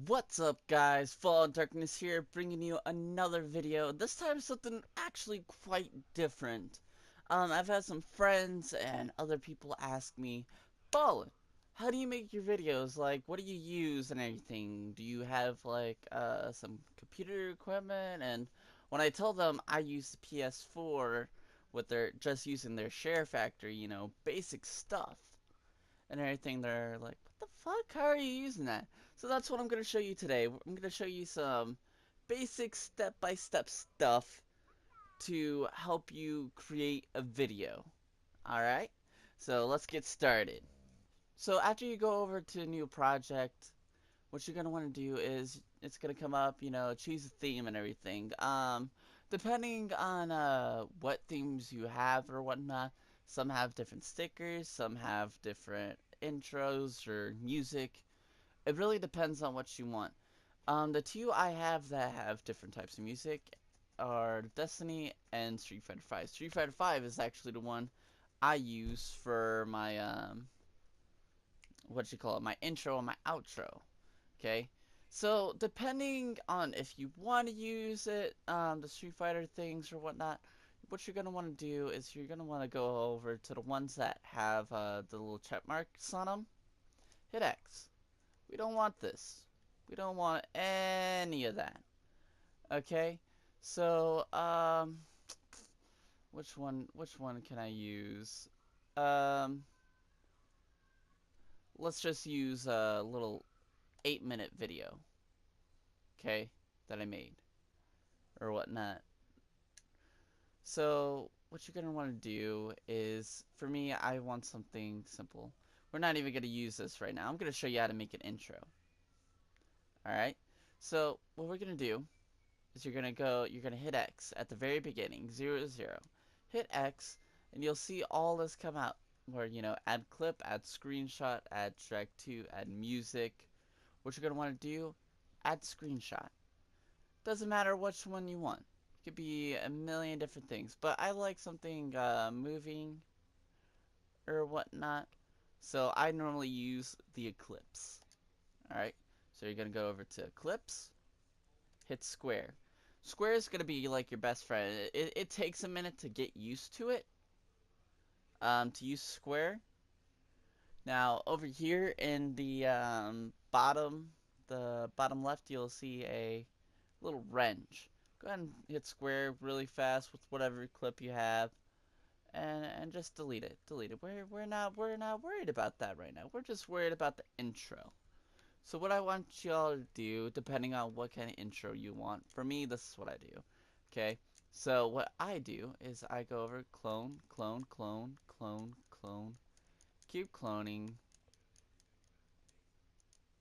What's up, guys? Fall Darkness here, bringing you another video. This time something actually quite different. I've had some friends and other people ask me, Ballin, how do you make your videos? Like, what do you use and everything? Do you have like some computer equipment? And when I tell them I use the PS4 with their just using their SHAREfactory, basic stuff and everything, they're like, what the fuck? How are you using that? So that's what I'm going to show you today. I'm going to show you some basic step-by-step stuff to help you create a video. Alright? So let's get started. So after you go over to a new project, what you're going to want to do is it's going to come up, choose a theme and everything. Depending on what themes you have or whatnot, some have different stickers, some have different intros or music. It really depends on what you want. The two I have that have different types of music are Destiny and Street Fighter 5. Street Fighter 5 is actually the one I use for my my intro and my outro. Okay, so depending on if you want to use it, the Street Fighter things or whatnot, what you're gonna want to do is you're gonna want to go over to the ones that have the little check marks on them. Hit X. We don't want this. We don't want any of that. Okay, so which one can I use? Um, let's just use a little 8-minute video. Okay, that I made or whatnot. So what you're gonna want to do is, for me, I want something simple. We're not even gonna use this right now. I'm gonna show you how to make an intro. All right. So what we're gonna do is you're gonna hit X at the very beginning, 0, 0. Hit X, and you'll see all this come out. Where add clip, add screenshot, add track 2, add music. What you're gonna want to do, add screenshot. Doesn't matter which one you want. It could be a million different things, but I like something moving or whatnot. So I normally use the eclipse. Alright, so you're gonna go over to eclipse, hit square. Square is gonna be like your best friend. It takes a minute to get used to it, to use square. Now over here in the the bottom left, you'll see a little wrench. Go ahead and hit square really fast with whatever clip you have, and just delete it. Delete it. We're not worried about that right now. We're just worried about the intro. So what I want y'all to do, depending on what kind of intro you want, for me, this is what I do. Okay? So what I do is I go over clone, clone, clone, clone, clone, keep cloning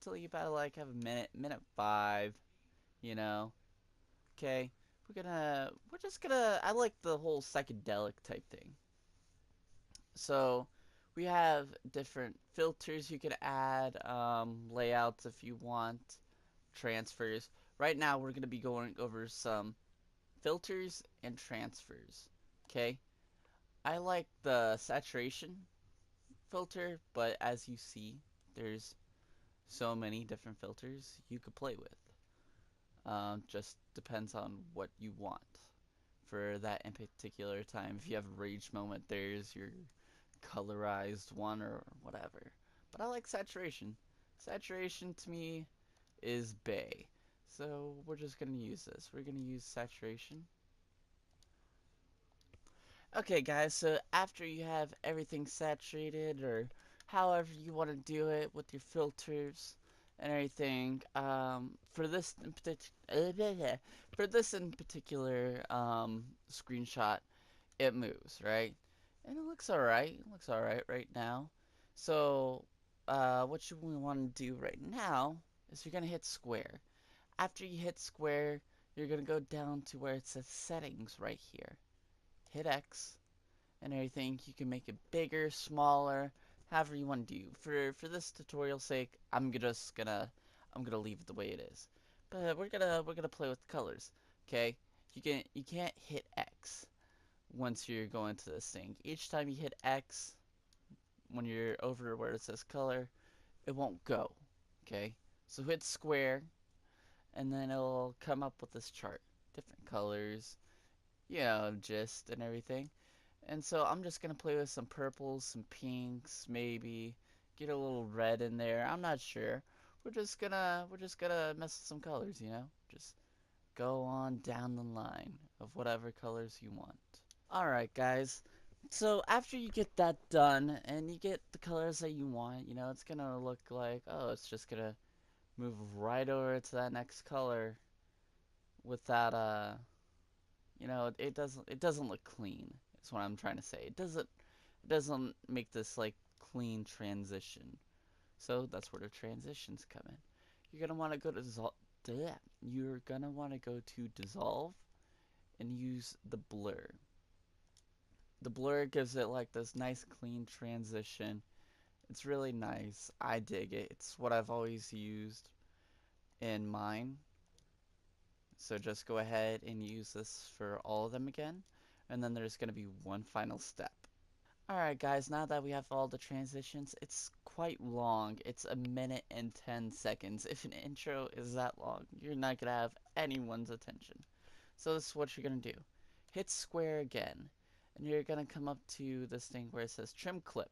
till you about like have a minute, minute 5, you know. Okay? We're just gonna, I like the whole psychedelic type thing. So we have different filters you can add, layouts if you want, transfers. Right now we're going to be going over some filters and transfers. Okay, I like the saturation filter, but as you see, there's so many different filters you could play with. Just depends on what you want for that in particular time. If you have a rage moment, there's your colorized one or whatever. But I like saturation. Saturation to me is bay. So we're just going to use this. We're going to use saturation. Okay guys, so after you have everything saturated or however you want to do it with your filters and everything, for this in particular screenshot, it moves, right? And it looks alright. It looks alright right now. So, what you want to do right now is you're going to hit square. After you hit square, you're going to go down to where it says settings right here. Hit X and everything. You can make it bigger, smaller, however you want to do. For this tutorial sake, I'm gonna leave it the way it is. But we're gonna play with the colors. Okay? You can't hit X once you're going to this thing. Each time you hit X, when you're over where it says color, it won't go. Okay? So hit square, and then it'll come up with this chart. Different colors, gist and everything. And so I'm just gonna play with some purples, some pinks, maybe get a little red in there. I'm not sure. We're just gonna mess with some colors, Just go on down the line of whatever colors you want. Alright, guys. So after you get that done and you get the colors that you want, it's gonna look like, oh, it's just gonna move right over to that next color with that, it doesn't look clean. Is what I'm trying to say. It doesn't make this like clean transition. So that's where the transitions come in. You're gonna want to go to You're gonna want to go to dissolve and use the blur. The blur gives it like this nice clean transition. It's really nice. I dig it. It's what I've always used in mine. So just go ahead and use this for all of them again. And then there's going to be one final step. Alright guys, now that we have all the transitions, it's quite long. It's a minute and 10 seconds. If an intro is that long, you're not going to have anyone's attention. So this is what you're going to do. Hit square again, and you're going to come up to this thing where it says trim clip.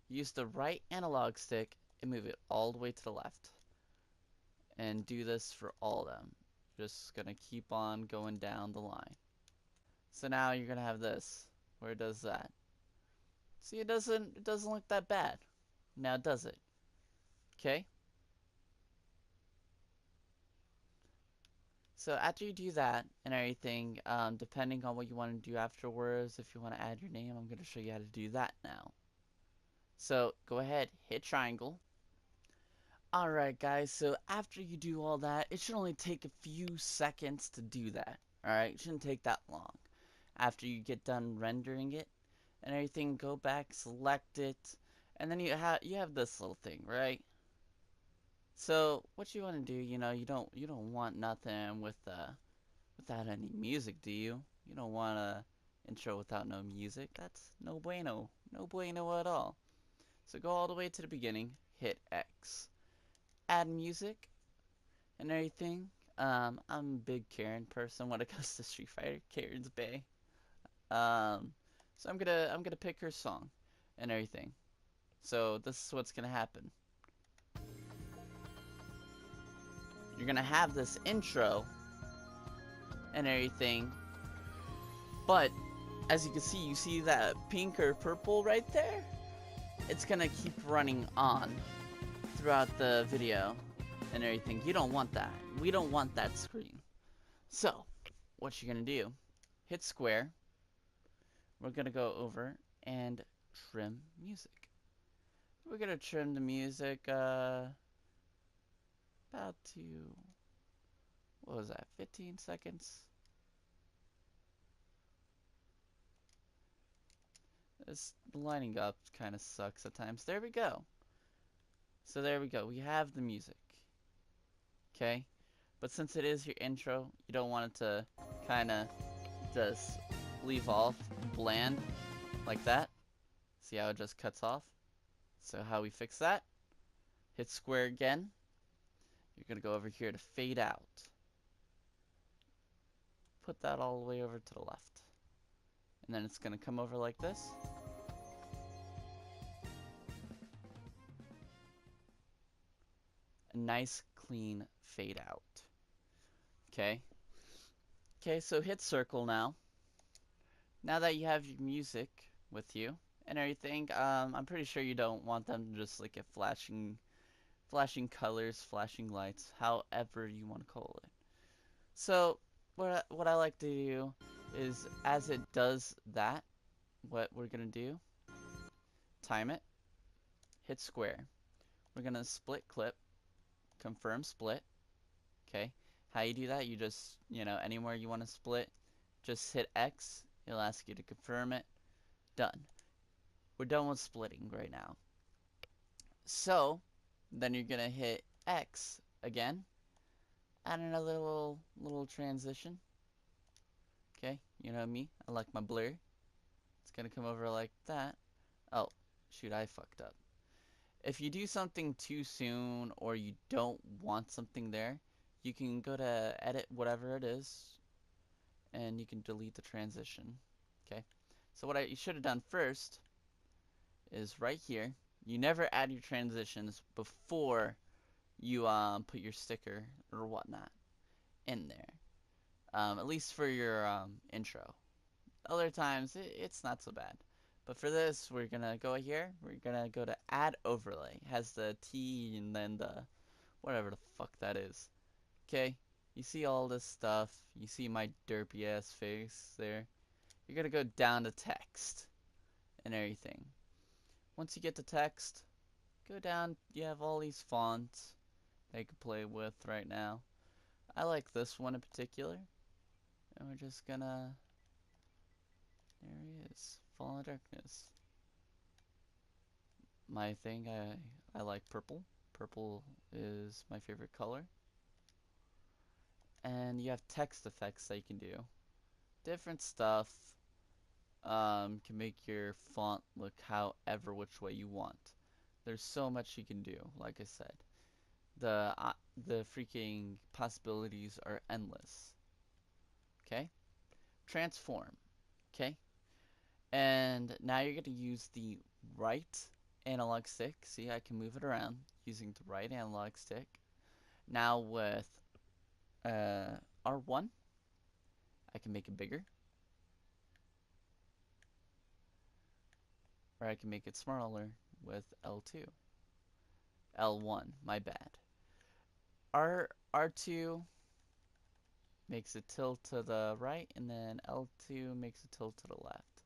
Use the right analog stick and move it all the way to the left. And do this for all of them. Just going to keep on going down the line. So now you're going to have this, where it does that. See, it doesn't look that bad. Now does it? Okay? So after you do that and everything, depending on what you want to do afterwards, if you want to add your name, I'm going to show you how to do that now. So go ahead, hit triangle. Alright guys, so after you do all that, it should only take a few seconds to do that. Alright, it shouldn't take that long. After you get done rendering it and everything, go back, select it, and then you have this little thing, right? So what you want to do, you don't want nothing without any music, do you? You don't want a intro without no music. That's no bueno, no bueno at all. So go all the way to the beginning, hit X, add music and everything. I'm a big Karen person when it comes to Street Fighter. Karen's bae. So I'm gonna pick her song and everything. So this is what's gonna happen. You're gonna have this intro and everything, but as you can see, you see that pink or purple right there? It's gonna keep running on throughout the video and everything. You don't want that. We don't want that screen. So, what you're gonna do, hit square. We're gonna go over and trim music. We're gonna trim the music about to, what was that, 15 seconds? This lining up kind of sucks at times. There we go. So there we go. We have the music. Okay? But since it is your intro, you don't want it to kind of just leave off bland like that. See how it just cuts off? So how we fix that? Hit square again. You're going to go over here to fade out. Put that all the way over to the left. And then it's going to come over like this. A nice clean fade out. Okay? Okay, so hit circle now. Now that you have your music with you and everything, I'm pretty sure you don't want them to just like get flashing colors, flashing lights, however you want to call it. So what I like to do is, as it does that, what we're gonna do, time it, hit square. We're gonna split clip, confirm split. Okay, how you do that? You just, anywhere you want to split, just hit X. It'll ask you to confirm it. Done. We're done with splitting right now. So then you're gonna hit X again. Add another little transition. Okay, you know me. I like my blur. It's gonna come over like that. Oh, shoot, I fucked up. If you do something too soon or you don't want something there, you can go to edit whatever it is and you can delete the transition. Okay. So what you should have done first is right here. You never add your transitions before you put your sticker or whatnot in there. At least for your intro. Other times it's not so bad. But for this, we're gonna go here. We're gonna go to add overlay. It has the T and then the whatever the fuck that is. Okay, you see all this stuff. You see my derpy ass face there. You're gonna go down to text and everything. Once you get to text, go down. You have all these fonts that you can play with right now. I like this one in particular, and we're just gonna. There he is, Fall in Darkness. My thing, I like purple. Purple is my favorite color. And you have text effects that you can do. Different stuff. Can make your font look however which way you want. There's so much you can do, like I said. The freaking possibilities are endless. Okay? Transform. Okay? And now you're going to use the right analog stick. See, I can move it around using the right analog stick. Now with R1, I can make it bigger. Or I can make it smaller with L2. L1, my bad. R2 makes it tilt to the right, and then L2 makes it tilt to the left.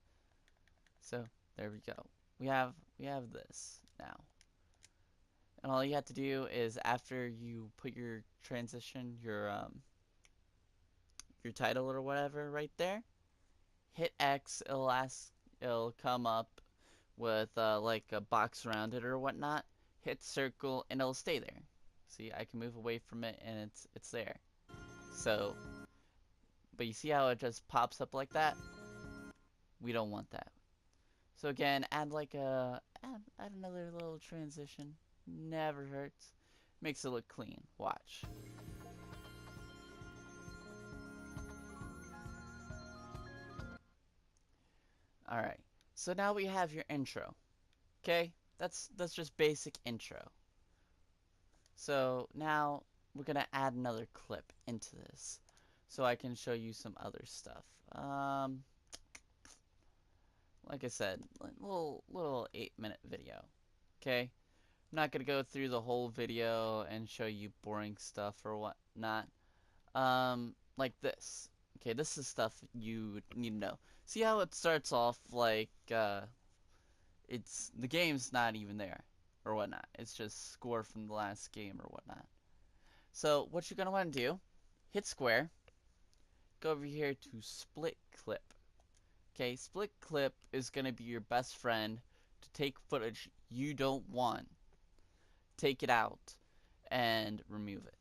So there we go. We have this now. And all you have to do is after you put your transition, your title or whatever right there, hit X. It'll come up with like a box around it or whatnot. Hit circle and it'll stay there. See, I can move away from it and it's there. So, but you see how it just pops up like that? We don't want that. So again, add like add another little transition. Never hurts. Makes it look clean. Watch. Alright. So now we have your intro. Okay? That's just basic intro. So now we're gonna add another clip into this. So I can show you some other stuff. Like I said, little 8-minute video. Okay? I'm not gonna go through the whole video and show you boring stuff or whatnot. Like this. Okay, this is stuff you need to know. See how it starts off like it's the game's not even there or whatnot. It's just score from the last game or whatnot. So what you're gonna want to do, hit square, go over here to split clip. Okay, split clip is gonna be your best friend to take footage you don't want, take it out, and remove it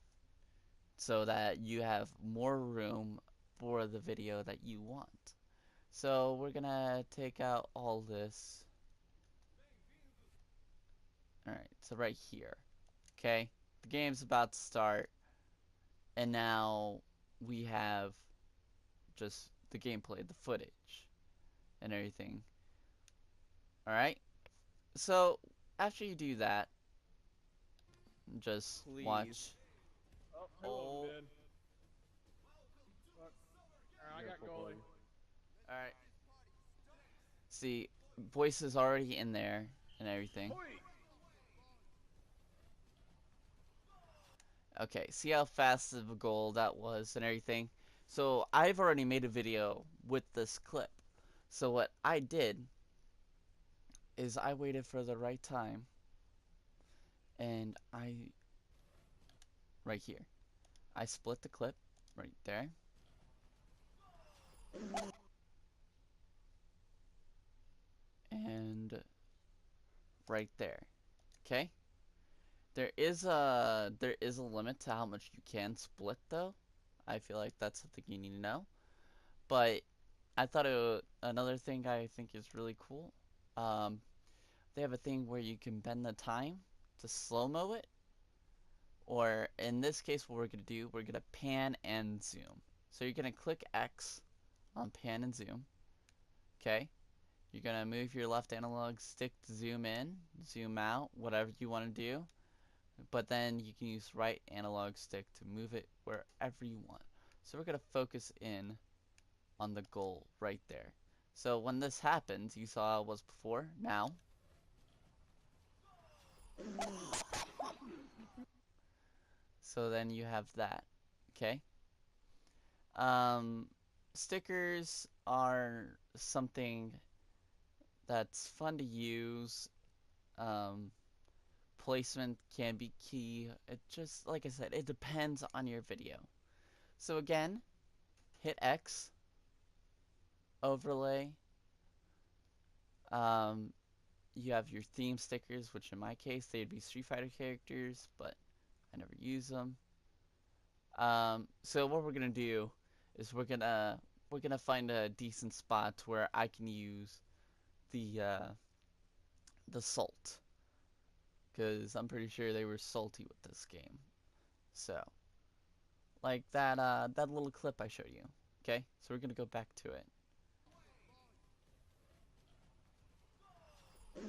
so that you have more room for the video that you want. So we're gonna take out all this. Alright, so right here. Okay, the game's about to start, and now we have just the gameplay, the footage, and everything. Alright, so after you do that, just Please. watch. Oh, hello, man. Fuck. Alright, I got goalie. Alright. See, voice is already in there and everything. Oi! Okay, see how fast of a goal that was and everything? So I've already made a video with this clip. So what I did is I waited for the right time and right here, I split the clip right there. And right there. Okay? There is a limit to how much you can split though. I feel like that's something you need to know. But I thought another thing I think is really cool. Um, they have a thing where you can bend the time to slow-mo it, or in this case what we're going to do, we're going to pan and zoom. So you're going to click X on pan and zoom, okay? You're going to move your left analog stick to zoom in, zoom out, whatever you want to do, but then you can use right analog stick to move it wherever you want. So we're going to focus in on the goal right there. So when this happens, you saw it was before, now. So then you have that, okay? Um, Stickers are something that's fun to use. Um, Placement can be key. It just, like I said, it depends on your video. So again, hit X, overlay. Um, you have your theme stickers, which in my case, they'd be Street Fighter characters, but I never use them. So what we're gonna do is we're gonna find a decent spot where I can use the salt, because I'm pretty sure they were salty with this game. So like that little clip I showed you. Okay, so we're gonna go back to it. And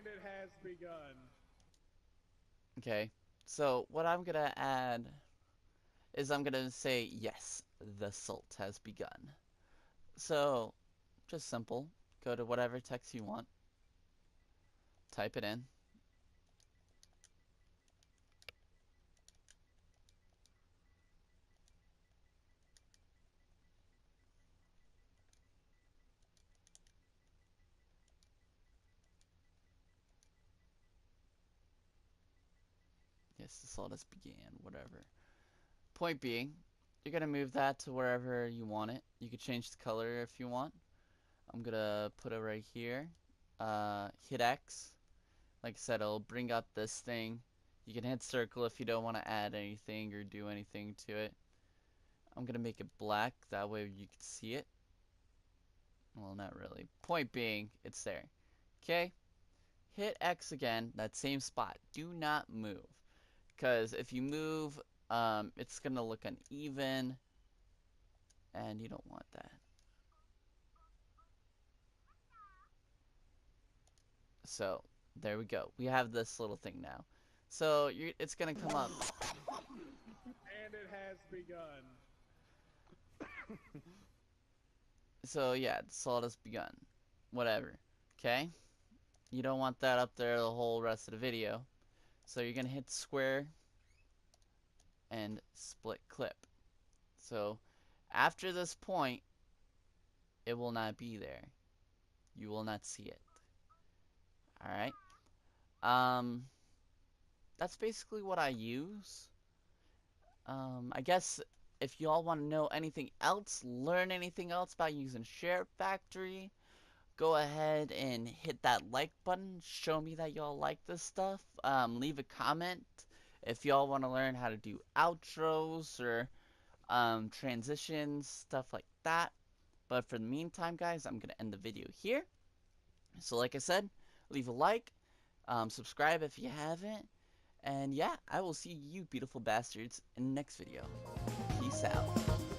it has begun. Okay, so what I'm gonna add is I'm gonna say yes, the salt has begun. So just simple. Go to whatever text you want, type it in. Yes, the salt has began, whatever. Point being, you're gonna move that to wherever you want it. You could change the color if you want. I'm gonna put it right here. Hit X. Like I said, it'll bring up this thing. You can hit circle if you don't want to add anything or do anything to it. I'm gonna make it black, that way you can see it. Well, not really. Point being, it's there. Okay? Hit X again, that same spot. Do not move. Because if you move, it's gonna look uneven, and you don't want that. So there we go. We have this little thing now. So it's gonna come up. And it has begun. So yeah, the salt has begun. Whatever. Okay? You don't want that up there the whole rest of the video. So you're gonna hit square and split clip. So after this point, it will not be there. You will not see it. Alright? Um, that's basically what I use. I guess if y'all want to know anything else, learn anything else about using SHAREfactory, go ahead and hit that like button. Show me that y'all like this stuff. Leave a comment if y'all want to learn how to do outros or transitions, stuff like that. But for the meantime, guys, I'm going to end the video here. So like I said, leave a like, subscribe if you haven't, and yeah, I will see you beautiful bastards in the next video. Peace out.